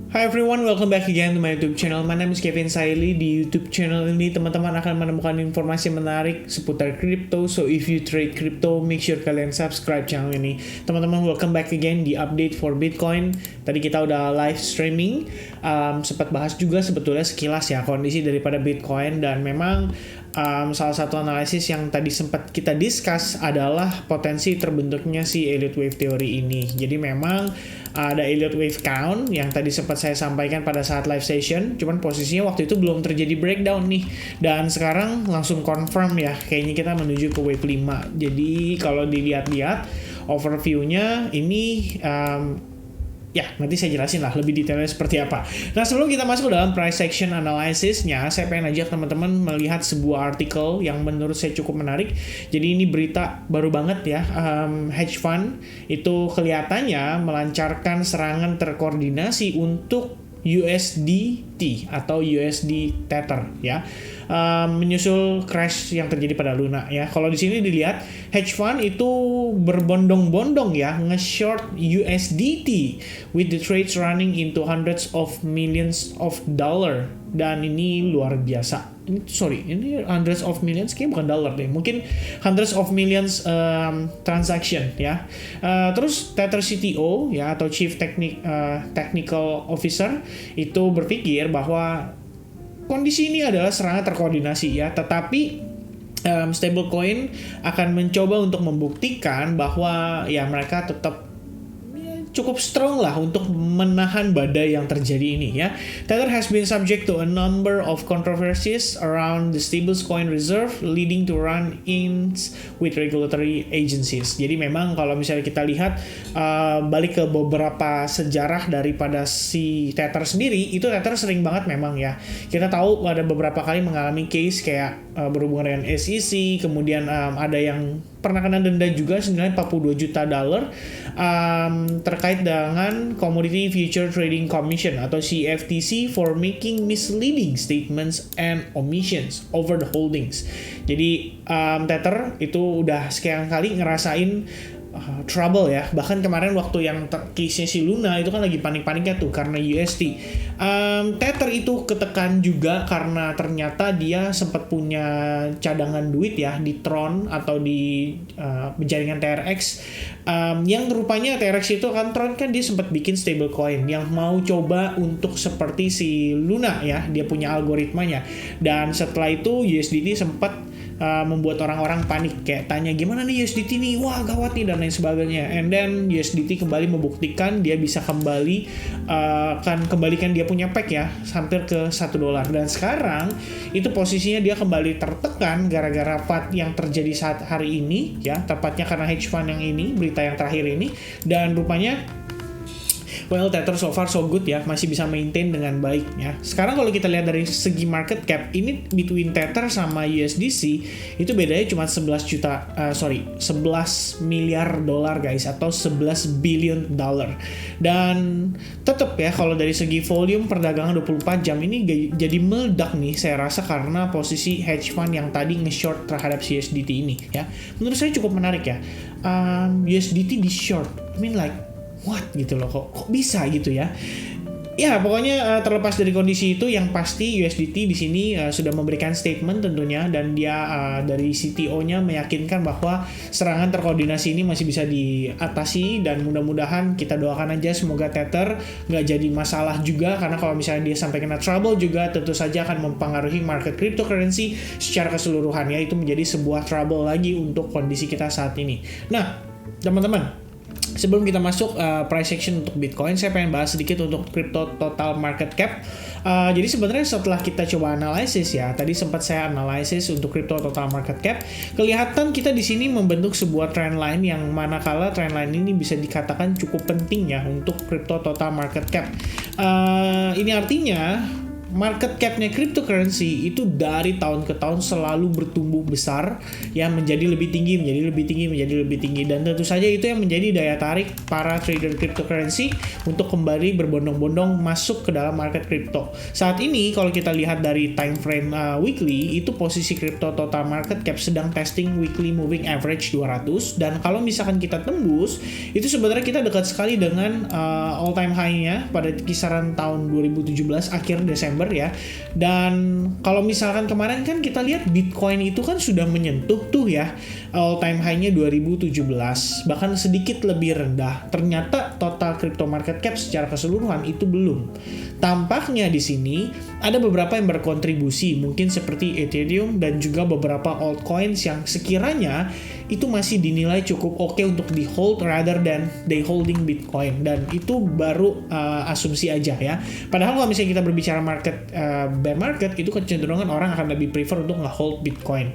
Hi everyone, welcome back again to my YouTube channel. My name is Kevin Saili. Di YouTube channel ini teman-teman akan menemukan informasi menarik seputar crypto. So if you trade crypto, make sure kalian subscribe channel ini. Teman-teman, welcome back again di update for Bitcoin. Tadi kita udah live streaming, sempat bahas juga sebetulnya sekilas ya kondisi daripada Bitcoin, dan memang salah satu analisis yang tadi sempat kita discuss adalah potensi terbentuknya si Elliott Wave Theory ini. Jadi memang ada Elliott Wave Count yang tadi sempat saya sampaikan pada saat live session, cuman posisinya waktu itu belum terjadi breakdown nih, dan sekarang langsung confirm ya, kayaknya kita menuju ke Wave 5. Jadi kalau dilihat-lihat overview-nya ini ya, nanti saya jelasin lah lebih detailnya seperti apa. Nah, sebelum kita masuk ke dalam price action analysis-nya, saya pengen ajak teman-teman melihat sebuah artikel yang menurut saya cukup menarik. Jadi ini berita baru banget ya. Hedge fund itu kelihatannya melancarkan serangan terkoordinasi untuk USDT atau USD Tether ya, menyusul crash yang terjadi pada Luna ya. Kalau di sini dilihat hedge fund itu berbondong-bondong ya nge-short USDT with the trades running into hundreds of millions of dollar, dan ini luar biasa. Ini hundreds of millions, kayaknya bukan dollar deh, mungkin hundreds of millions transaction ya. Terus Tether CTO ya, atau Chief Technical Officer itu berpikir bahwa kondisi ini adalah serangan terkoordinasi ya, tetapi stablecoin akan mencoba untuk membuktikan bahwa ya mereka tetap cukup strong lah untuk menahan badai yang terjadi ini ya. Tether has been subject to a number of controversies around the stablecoin reserve, leading to run-ins with regulatory agencies. Jadi memang kalau misalnya kita lihat balik ke beberapa sejarah daripada si Tether sendiri, itu Tether sering banget memang ya. Kita tahu ada beberapa kali mengalami case kayak berhubungan dengan SEC, kemudian ada yang pernah kena denda juga senilai $42 juta terkait dengan Commodity Future Trading Commission atau CFTC for making misleading statements and omissions over the holdings. Jadi Tether itu udah sekian kali ngerasain trouble ya. Bahkan kemarin waktu yang case-nya si Luna itu kan lagi panik-paniknya tuh karena USD. Tether itu ketekan juga karena ternyata dia sempat punya cadangan duit ya di Tron atau di jaringan TRX, yang rupanya TRX itu kan Tron kan dia sempat bikin stablecoin yang mau coba untuk seperti si Luna ya, dia punya algoritmanya, dan setelah itu USDT sempat membuat orang-orang panik, kayak tanya gimana nih USDT nih, wah gawat nih, dan lain sebagainya. And then USDT kembali membuktikan dia bisa kembali kembalikan dia punya peg ya, hampir ke $1. Dan sekarang itu posisinya dia kembali tertekan gara-gara FUD yang terjadi saat hari ini ya, tepatnya karena hedge fund yang ini, berita yang terakhir ini. Dan rupanya Tether so far so good ya, masih bisa maintain dengan baik ya. Sekarang kalau kita lihat dari segi market cap, ini between Tether sama USDC itu bedanya cuma 11 miliar dolar guys, atau 11 billion dollar. Dan tetap ya, kalau dari segi volume perdagangan 24 jam ini jadi meledak nih saya rasa, karena posisi hedge fund yang tadi nge-short terhadap USDT ini ya. Menurut saya cukup menarik ya. USDT di short, I mean like what gitu loh, kok bisa gitu ya. Ya pokoknya terlepas dari kondisi itu, yang pasti USDT di sini sudah memberikan statement tentunya, dan dia dari CTO-nya meyakinkan bahwa serangan terkoordinasi ini masih bisa diatasi, dan mudah-mudahan kita doakan aja semoga Tether nggak jadi masalah juga, karena kalau misalnya dia sampai kena trouble juga tentu saja akan mempengaruhi market cryptocurrency secara keseluruhan ya. Itu menjadi sebuah trouble lagi untuk kondisi kita saat ini. Nah teman-teman, sebelum kita masuk price action untuk Bitcoin, saya pengen bahas sedikit untuk crypto total market cap. Jadi sebenarnya setelah kita coba analisis ya, tadi sempat saya analisis untuk crypto total market cap, kelihatan kita di sini membentuk sebuah trend line, yang manakala trend line ini bisa dikatakan cukup penting ya untuk crypto total market cap. Ini artinya market capnya cryptocurrency itu dari tahun ke tahun selalu bertumbuh besar, ya, menjadi lebih tinggi, dan tentu saja itu yang menjadi daya tarik para trader cryptocurrency untuk kembali berbondong-bondong masuk ke dalam market crypto. Saat ini kalau kita lihat dari time frame weekly, itu posisi crypto total market cap sedang testing weekly moving average 200, dan kalau misalkan kita tembus, itu sebenarnya kita dekat sekali dengan all time high-nya pada kisaran tahun 2017 akhir Desember, ya. Dan kalau misalkan kemarin kan kita lihat Bitcoin itu kan sudah menyentuh tuh, ya, all time high-nya 2017, bahkan sedikit lebih rendah. Ternyata total crypto market cap secara keseluruhan itu belum. Tampaknya di sini ada beberapa yang berkontribusi, mungkin seperti Ethereum dan juga beberapa altcoins yang sekiranya itu masih dinilai cukup oke untuk di hold rather than they holding Bitcoin, dan itu baru asumsi aja, ya. Padahal kalau misalnya kita berbicara bear market, itu kecenderungan orang akan lebih prefer untuk nge-hold Bitcoin.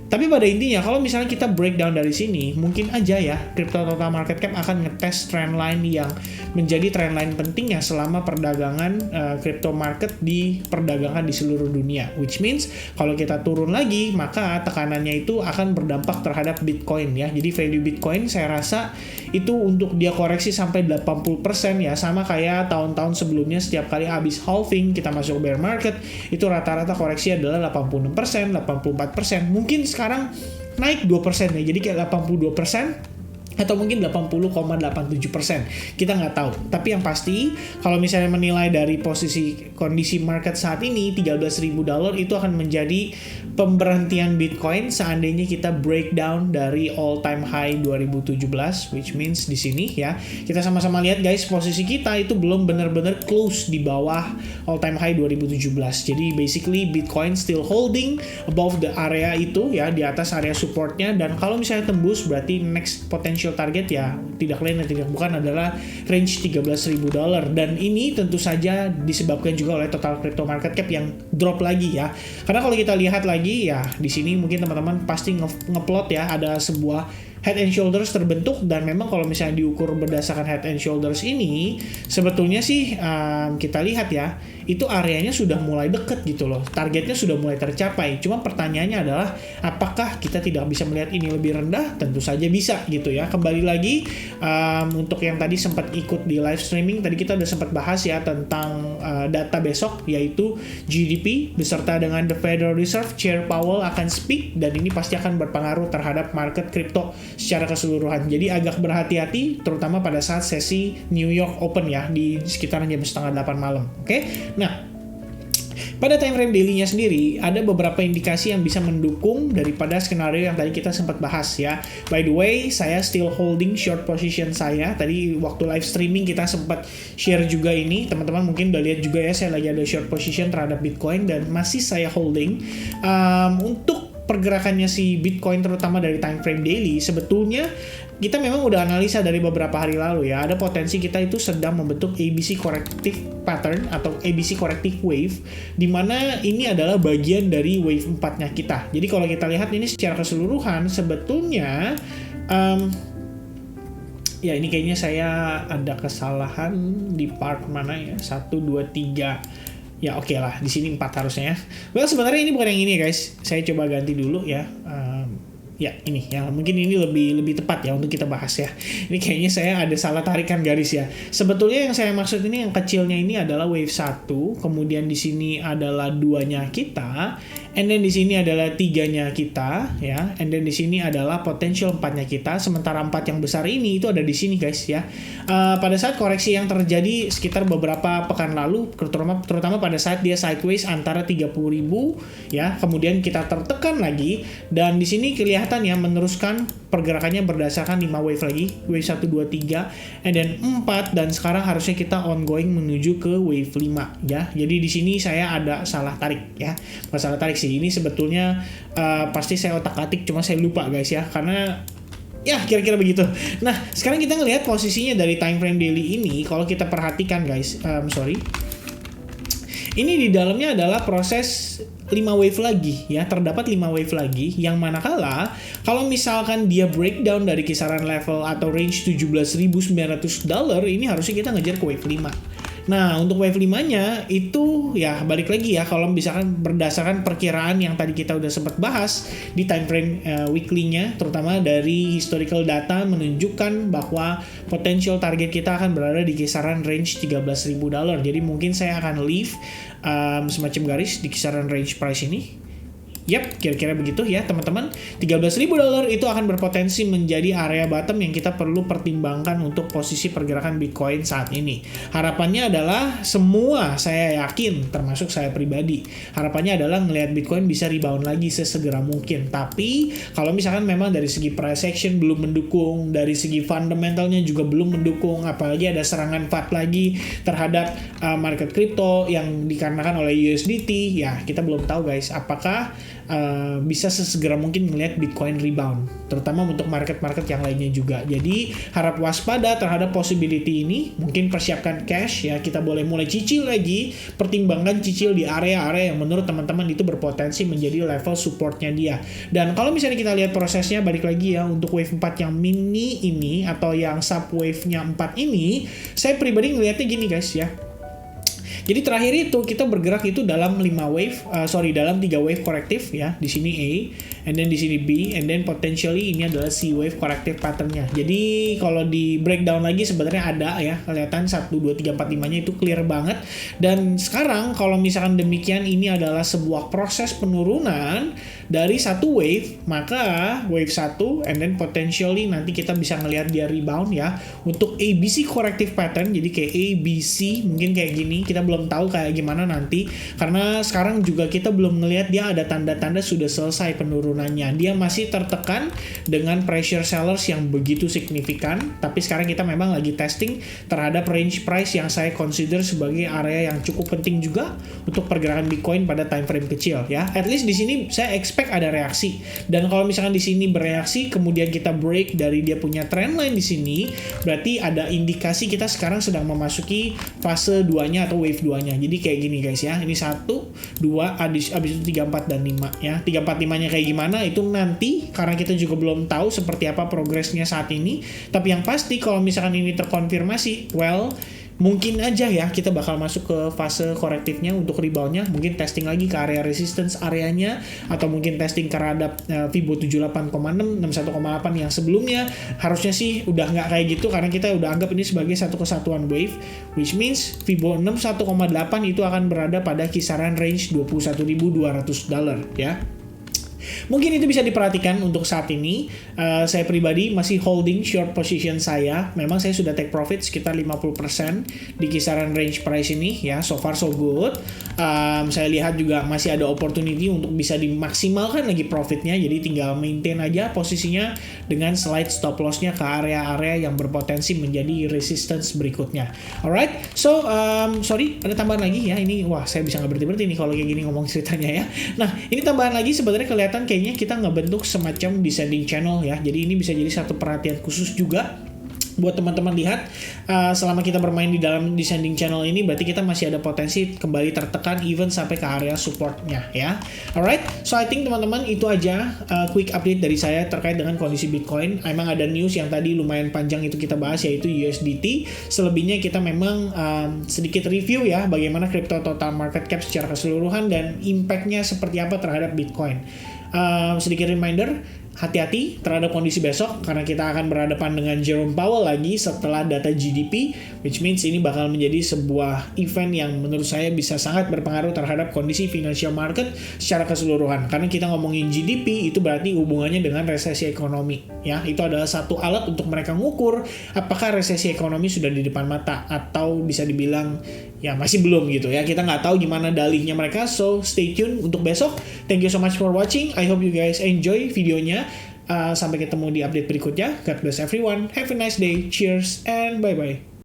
Tapi pada intinya, kalau misalnya kita breakdown dari sini, mungkin aja ya, crypto total market cap akan ngetes trendline yang menjadi trendline pentingnya selama perdagangan crypto market diperdagangkan di seluruh dunia. Which means, kalau kita turun lagi, maka tekanannya itu akan berdampak terhadap Bitcoin, ya. Jadi value Bitcoin saya rasa itu untuk dia koreksi sampai 80%, ya, sama kayak tahun-tahun sebelumnya setiap kali habis halving kita masuk bear market, itu rata-rata koreksi adalah 86%, 84%. Mungkin sekarang naik 2%, ya. Jadi kayak 82%. Atau mungkin 80,87%. Kita nggak tahu. Tapi yang pasti, kalau misalnya menilai dari posisi kondisi market saat ini, $13.000 itu akan menjadi pemberhentian Bitcoin seandainya kita breakdown dari all time high 2017, which means di sini, ya. Kita sama-sama lihat, guys, posisi kita itu belum benar-benar close di bawah all time high 2017. Jadi basically Bitcoin still holding above the area itu, ya, di atas area supportnya, dan kalau misalnya tembus berarti next potential target, ya, tidak lain dan tidak bukan adalah range $13.000, dan ini tentu saja disebabkan juga oleh total crypto market cap yang drop lagi, ya. Karena kalau kita lihat lagi, ya, di sini mungkin teman-teman pasti ngeplot, ya, ada sebuah head and shoulders terbentuk, dan memang kalau misalnya diukur berdasarkan head and shoulders ini, sebetulnya sih kita lihat, ya, itu areanya sudah mulai deket gitu loh, targetnya sudah mulai tercapai. Cuma pertanyaannya adalah, apakah kita tidak bisa melihat ini lebih rendah? Tentu saja bisa gitu, ya. Kembali lagi untuk yang tadi sempat ikut di live streaming, tadi kita udah sempat bahas, ya, tentang data besok, yaitu GDP beserta dengan the Federal Reserve Chair Powell akan speak, dan ini pasti akan berpengaruh terhadap market crypto secara keseluruhan. Jadi agak berhati-hati terutama pada saat sesi New York Open, ya, di sekitaran jam 7:30 malam. Oke? Nah, pada time frame daily-nya sendiri, ada beberapa indikasi yang bisa mendukung daripada skenario yang tadi kita sempat bahas, ya. By the way, saya still holding short position saya. Tadi waktu live streaming kita sempat share juga ini. Teman-teman mungkin udah lihat juga, ya, saya lagi ada short position terhadap Bitcoin, dan masih saya holding. Untuk pergerakannya si Bitcoin terutama dari time frame daily, sebetulnya kita memang udah analisa dari beberapa hari lalu, ya. Ada potensi kita itu sedang membentuk ABC corrective pattern atau ABC corrective wave, di mana ini adalah bagian dari wave 4-nya kita. Jadi kalau kita lihat ini secara keseluruhan, sebetulnya ya, ini kayaknya saya ada kesalahan di part mana, ya, 1, 2, 3. Ya, oke lah, di sini 4 harusnya, ya. Well, sebenarnya ini bukan yang ini, guys. Saya coba ganti dulu, ya. Ya, ini yang mungkin ini lebih tepat, ya, untuk kita bahas, ya. Ini kayaknya saya ada salah tarikan garis, ya. Sebetulnya yang saya maksud ini yang kecilnya ini adalah wave 1, kemudian di sini adalah 2-nya kita, and then di sini adalah 3-nya kita, ya, and then di sini adalah potential 4-nya kita, sementara 4 yang besar ini itu ada di sini, guys, ya. Pada saat koreksi yang terjadi sekitar beberapa pekan lalu, terutama pada saat dia sideways antara 30.000, ya, kemudian kita tertekan lagi, dan di sini kelihatan, ya, meneruskan pergerakannya berdasarkan 5 wave lagi, wave 1, 2, 3, and then 4, dan sekarang harusnya kita ongoing menuju ke wave 5, ya. Jadi di sini saya ada salah tarik, ya. Masalah tarik sih, ini sebetulnya pasti saya otak-atik, cuma saya lupa, guys, ya, karena ya kira-kira begitu. Nah, sekarang kita ngelihat posisinya dari time frame daily ini. Kalau kita perhatikan, guys, ini di dalamnya adalah proses 5 wave lagi, ya, terdapat 5 wave lagi, yang manakala kalau misalkan dia breakdown dari kisaran level atau range $17.900, ini harusnya kita ngejar ke wave 5. Nah, untuk wave 5-nya itu ya balik lagi ya, kalau misalkan berdasarkan perkiraan yang tadi kita udah sempat bahas di time frame weekly-nya, terutama dari historical data menunjukkan bahwa potential target kita akan berada di kisaran range $13.000. Jadi mungkin saya akan leave semacam garis di kisaran range price ini. Yap, kira-kira begitu ya teman-teman. $13.000 itu akan berpotensi menjadi area bottom yang kita perlu pertimbangkan untuk posisi pergerakan Bitcoin saat ini. Harapannya adalah semua, saya yakin, termasuk saya pribadi, harapannya adalah ngelihat Bitcoin bisa rebound lagi sesegera mungkin. Tapi kalau misalkan memang dari segi price action belum mendukung, dari segi fundamentalnya juga belum mendukung, apalagi ada serangan FUD lagi terhadap market crypto yang dikarenakan oleh USDT, ya kita belum tahu guys, apakah bisa sesegera mungkin melihat Bitcoin rebound, terutama untuk market-market yang lainnya juga. Jadi harap waspada terhadap possibility ini. Mungkin persiapkan cash ya, kita boleh mulai cicil lagi, pertimbangkan cicil di area-area yang menurut teman-teman itu berpotensi menjadi level supportnya dia. Dan kalau misalnya kita lihat prosesnya, balik lagi ya, untuk wave 4 yang mini ini atau yang sub wave-nya 4 ini, saya pribadi ngelihatnya gini guys ya. Jadi terakhir itu kita bergerak itu dalam 3 wave korektif ya. Di sini A, and then di sini B, and then potentially ini adalah C wave korektif patternnya. Jadi kalau di breakdown lagi sebenarnya ada ya, kelihatan 1, 2, 3, 4, 5-nya itu clear banget. Dan sekarang kalau misalkan demikian ini adalah sebuah proses penurunan dari satu wave, maka wave 1 and then potentially nanti kita bisa ngelihat dia rebound ya untuk ABC corrective pattern. Jadi kayak ABC mungkin kayak gini, kita belum tahu kayak gimana nanti karena sekarang juga kita belum ngelihat dia ada tanda-tanda sudah selesai penurunannya. Dia masih tertekan dengan pressure sellers yang begitu signifikan, tapi sekarang kita memang lagi testing terhadap range price yang saya consider sebagai area yang cukup penting juga untuk pergerakan Bitcoin pada time frame kecil ya. At least di sini saya expect ada reaksi. Dan kalau misalkan di sini bereaksi kemudian kita break dari dia punya trendline di sini, berarti ada indikasi kita sekarang sedang memasuki fase 2-nya atau wave 2-nya. Jadi kayak gini guys ya. Ini 1, 2, habis itu 3, 4 dan 5 ya. 3, 4, 5-nya kayak gimana itu nanti karena kita juga belum tahu seperti apa progresnya saat ini. Tapi yang pasti kalau misalkan ini terkonfirmasi, well, mungkin aja ya kita bakal masuk ke fase korektifnya untuk reboundnya, mungkin testing lagi ke area resistance areanya, atau mungkin testing terhadap Fibo 78,6, 61,8 yang sebelumnya. Harusnya sih udah nggak kayak gitu karena kita udah anggap ini sebagai satu kesatuan wave, which means Fibo 61,8 itu akan berada pada kisaran range $21.200 ya. Mungkin itu bisa diperhatikan untuk saat ini. Saya pribadi masih holding short position saya. Memang saya sudah take profit sekitar 50% di kisaran range price ini ya. So far so good. Saya lihat juga masih ada opportunity untuk bisa dimaksimalkan lagi profitnya. Jadi tinggal maintain aja posisinya dengan slide stop lossnya ke area-area yang berpotensi menjadi resistance berikutnya. Alright, so sorry ada tambahan lagi ya. Ini wah saya bisa nggak berhenti-berhenti nih kalau kayak gini ngomong ceritanya ya. Nah ini tambahan lagi sebenarnya kelihatan kayaknya kita ngebentuk semacam descending channel ya. Jadi ini bisa jadi satu perhatian khusus juga buat teman-teman lihat selama kita bermain di dalam descending channel ini, berarti kita masih ada potensi kembali tertekan even sampai ke area supportnya ya. Alright, so I think teman-teman itu aja quick update dari saya terkait dengan kondisi Bitcoin. Emang ada news yang tadi lumayan panjang itu kita bahas yaitu USDT. Selebihnya kita memang sedikit review ya bagaimana crypto total market cap secara keseluruhan dan impactnya seperti apa terhadap Bitcoin. Sedikit reminder, hati-hati terhadap kondisi besok karena kita akan berhadapan dengan Jerome Powell lagi setelah data GDP, which means ini bakal menjadi sebuah event yang menurut saya bisa sangat berpengaruh terhadap kondisi financial market secara keseluruhan. Karena kita ngomongin GDP itu berarti hubungannya dengan resesi ekonomi ya. Itu adalah satu alat untuk mereka ngukur apakah resesi ekonomi sudah di depan mata atau bisa dibilang ya masih belum gitu ya. Kita nggak tahu gimana dalihnya mereka, so stay tune untuk besok. Thank you so much for watching. I hope you guys enjoy videonya. Sampai ketemu di update berikutnya. God bless everyone. Have a nice day. Cheers and bye-bye.